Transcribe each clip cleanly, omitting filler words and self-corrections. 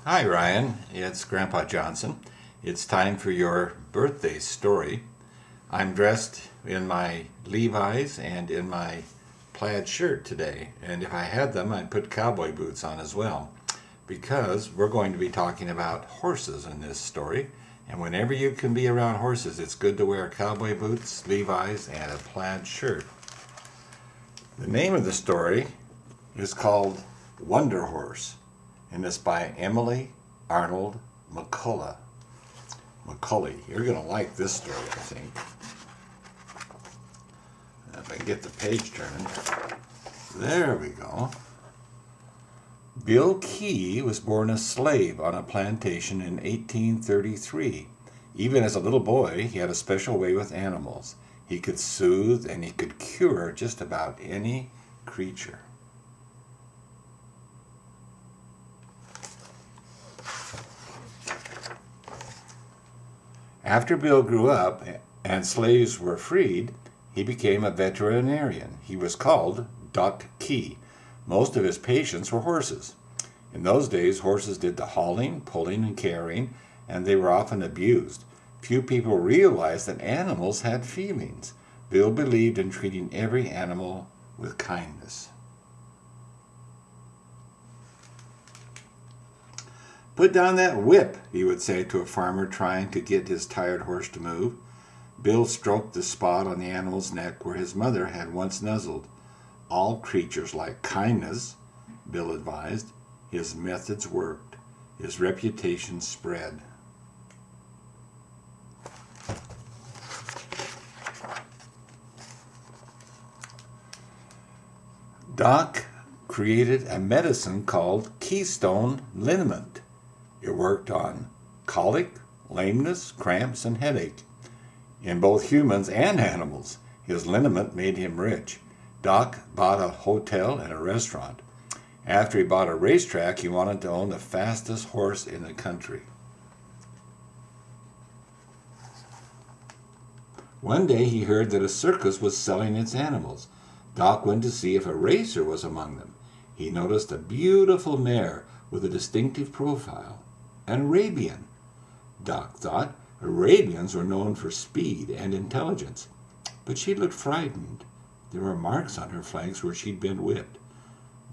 Hi, Ryan. It's Grandpa Johnson. It's time for your birthday story. I'm dressed in my Levi's and in my plaid shirt today, and if I had them, I'd put cowboy boots on as well, because we're going to be talking about horses in this story. And whenever you can be around horses, it's good to wear cowboy boots, Levi's, and a plaid shirt. The name of the story is called Wonder Horse, and it's by Emily Arnold McCullough. You're going to like this story, I think. If I can get the page turned. There we go. Bill Key was born a slave on a plantation in 1833. Even as a little boy, he had a special way with animals. He could soothe and he could cure just about any creature. After Bill grew up and slaves were freed, he became a veterinarian. He was called Doc Key. Most of his patients were horses. In those days, horses did the hauling, pulling, and carrying, and they were often abused. Few people realized that animals had feelings. Bill believed in treating every animal with kindness. "Put down that whip," he would say to a farmer trying to get his tired horse to move. Bill stroked the spot on the animal's neck where his mother had once nuzzled. All creatures like kindness, Bill advised. His methods worked. His reputation spread. Doc created a medicine called Keystone Liniment. It worked on colic, lameness, cramps, and headache. In both humans and animals, his liniment made him rich. Doc bought a hotel and a restaurant. After he bought a racetrack, he wanted to own the fastest horse in the country. One day he heard that a circus was selling its animals. Doc went to see if a racer was among them. He noticed a beautiful mare with a distinctive profile, an Arabian. Doc thought Arabians were known for speed and intelligence, but she looked frightened. There were marks on her flanks where she'd been whipped.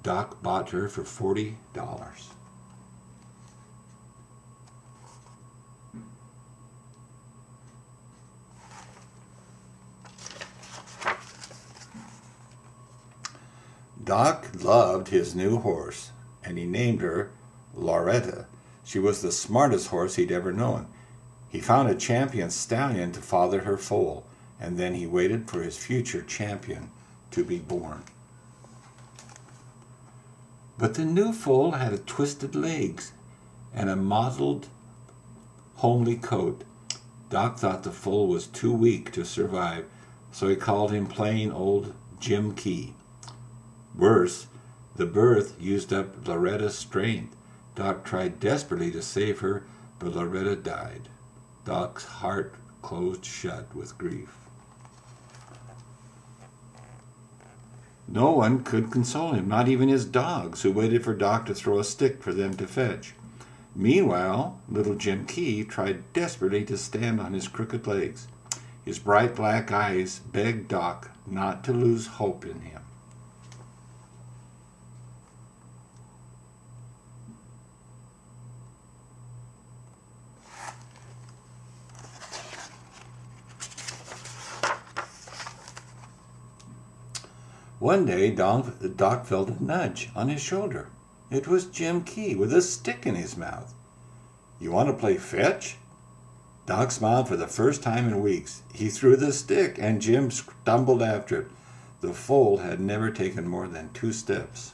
Doc bought her for $40. Doc loved his new horse, and he named her Loretta. She was the smartest horse he'd ever known. He found a champion stallion to father her foal, and then he waited for his future champion to be born. But the new foal had twisted legs and a mottled, homely coat. Doc thought the foal was too weak to survive, so he called him plain old Jim Key. Worse, the birth used up Loretta's strength. Doc tried desperately to save her, but Loretta died. Doc's heart closed shut with grief. No one could console him, not even his dogs, who waited for Doc to throw a stick for them to fetch. Meanwhile, little Jim Key tried desperately to stand on his crooked legs. His bright black eyes begged Doc not to lose hope in him. One day, Doc felt a nudge on his shoulder. It was Jim Key with a stick in his mouth. "You want to play fetch?" Doc smiled for the first time in weeks. He threw the stick, and Jim stumbled after it. The foal had never taken more than 2 steps.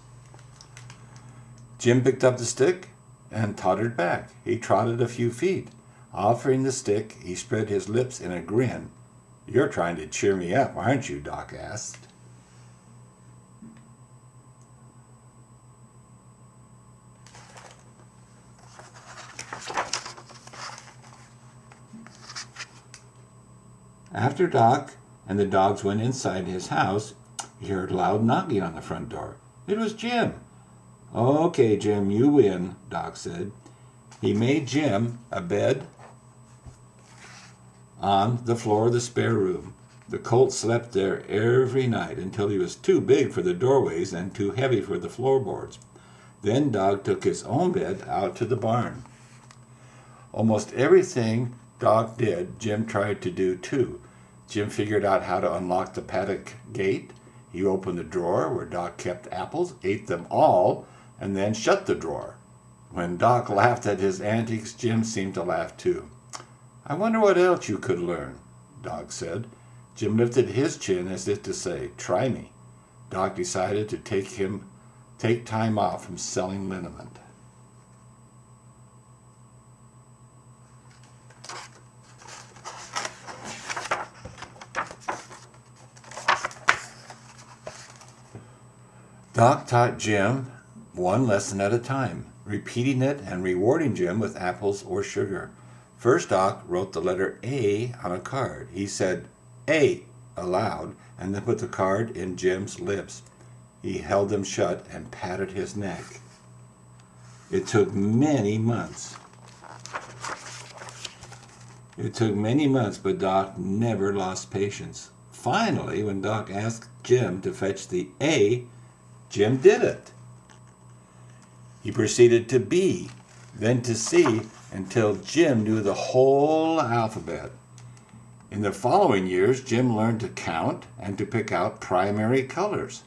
Jim picked up the stick and tottered back. He trotted a few feet. Offering the stick, he spread his lips in a grin. "You're trying to cheer me up, aren't you?" Doc asked. After Doc and the dogs went inside his house, he heard loud knocking on the front door. It was Jim. "Okay, Jim, you win," Doc said. He made Jim a bed on the floor of the spare room. The colt slept there every night until he was too big for the doorways and too heavy for the floorboards. Then Doc took his own bed out to the barn. Almost everything Doc did, Jim tried to do too. Jim figured out how to unlock the paddock gate. He opened the drawer where Doc kept apples, ate them all, and then shut the drawer. When Doc laughed at his antics, Jim seemed to laugh too. "I wonder what else you could learn," Doc said. Jim lifted his chin as if to say, "Try me." Doc decided to take time off from selling liniment. Doc taught Jim one lesson at a time, repeating it and rewarding Jim with apples or sugar. First, Doc wrote the letter A on a card. He said "A" aloud and then put the card in Jim's lips. He held them shut and patted his neck. It took many months. But Doc never lost patience. Finally, when Doc asked Jim to fetch the A, Jim did it. He proceeded to B, then to C, until Jim knew the whole alphabet. In the following years, Jim learned to count and to pick out primary colors.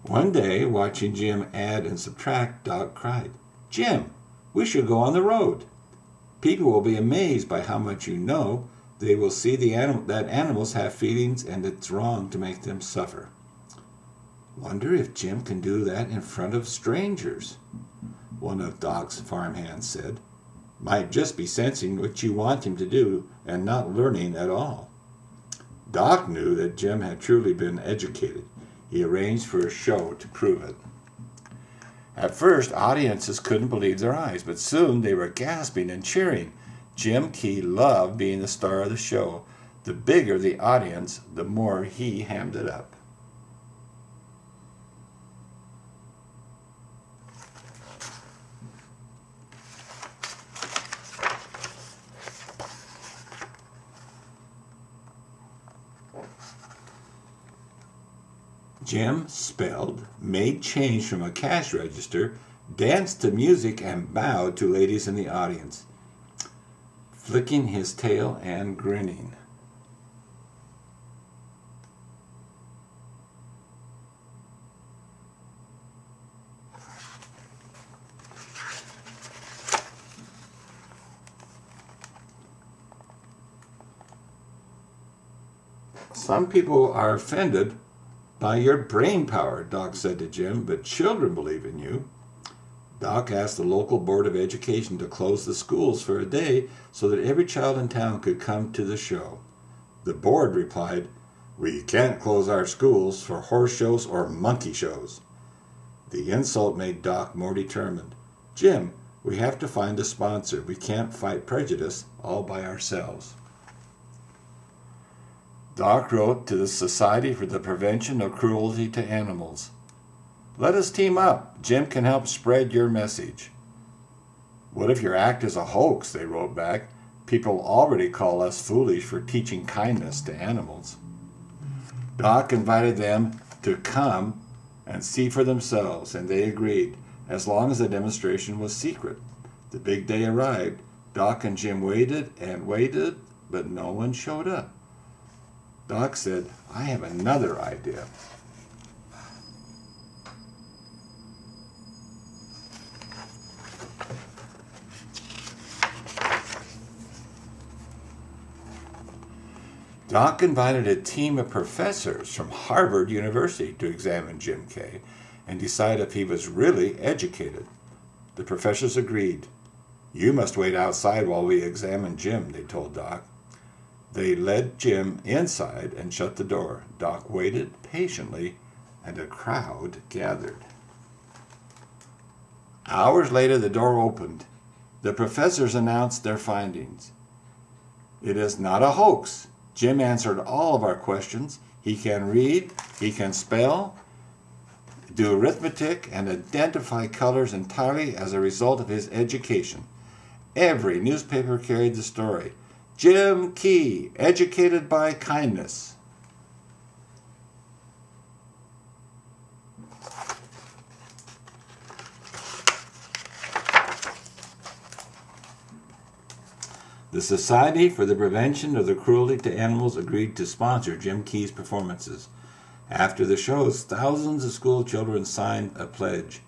One day, watching Jim add and subtract, Doc cried, "Jim, we should go on the road. People will be amazed by how much you know. They will see that animals have feelings and it's wrong to make them suffer." "Wonder if Jim can do that in front of strangers," one of Doc's farmhands said. "Might just be sensing what you want him to do and not learning at all." Doc knew that Jim had truly been educated. He arranged for a show to prove it. At first, audiences couldn't believe their eyes, but soon they were gasping and cheering. Jim Key loved being the star of the show. The bigger the audience, the more he hammed it up. Jim spelled, made change from a cash register, danced to music, and bowed to ladies in the audience, flicking his tail and grinning. "Some people are offended by your brain power," Doc said to Jim, "but children believe in you." Doc asked the local Board of Education to close the schools for a day so that every child in town could come to the show. The board replied, "We can't close our schools for horse shows or monkey shows." The insult made Doc more determined. "Jim, we have to find a sponsor. We can't fight prejudice all by ourselves." Doc wrote to the Society for the Prevention of Cruelty to Animals. "Let us team up. Jim can help spread your message." "What if your act is a hoax?" they wrote back. "People already call us foolish for teaching kindness to animals." Doc invited them to come and see for themselves, and they agreed, as long as the demonstration was secret. The big day arrived. Doc and Jim waited and waited, but no one showed up. Doc said, "I have another idea." Doc invited a team of professors from Harvard University to examine Jim Kay and decide if he was really educated. The professors agreed. "You must wait outside while we examine Jim," they told Doc. They led Jim inside and shut the door. Doc waited patiently, and a crowd gathered. Hours later, the door opened. The professors announced their findings. It is not a hoax. Jim answered all of our questions. He can read, he can spell, do arithmetic, and identify colors entirely as a result of his education. Every newspaper carried the story. Jim Key, educated by kindness. The Society for the Prevention of the Cruelty to Animals agreed to sponsor Jim Key's performances. After the shows, thousands of school children signed a pledge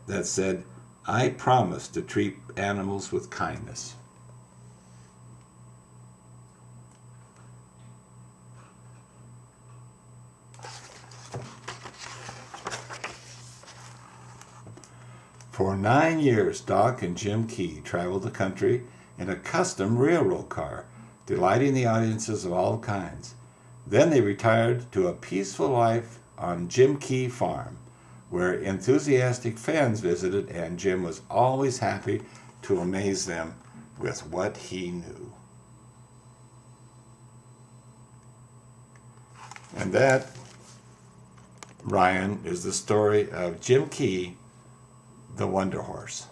that said, "I promise to treat animals with kindness." For 9 years, Doc and Jim Key traveled the country in a custom railroad car, delighting the audiences of all kinds. Then they retired to a peaceful life on Jim Key Farm, where enthusiastic fans visited, and Jim was always happy to amaze them with what he knew. And that, Ryan, is the story of Jim Key, the Wonder Horse.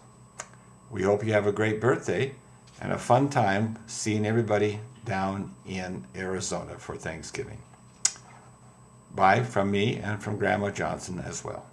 We hope you have a great birthday and a fun time seeing everybody down in Arizona for Thanksgiving. Bye from me and from Grandma Johnson as well.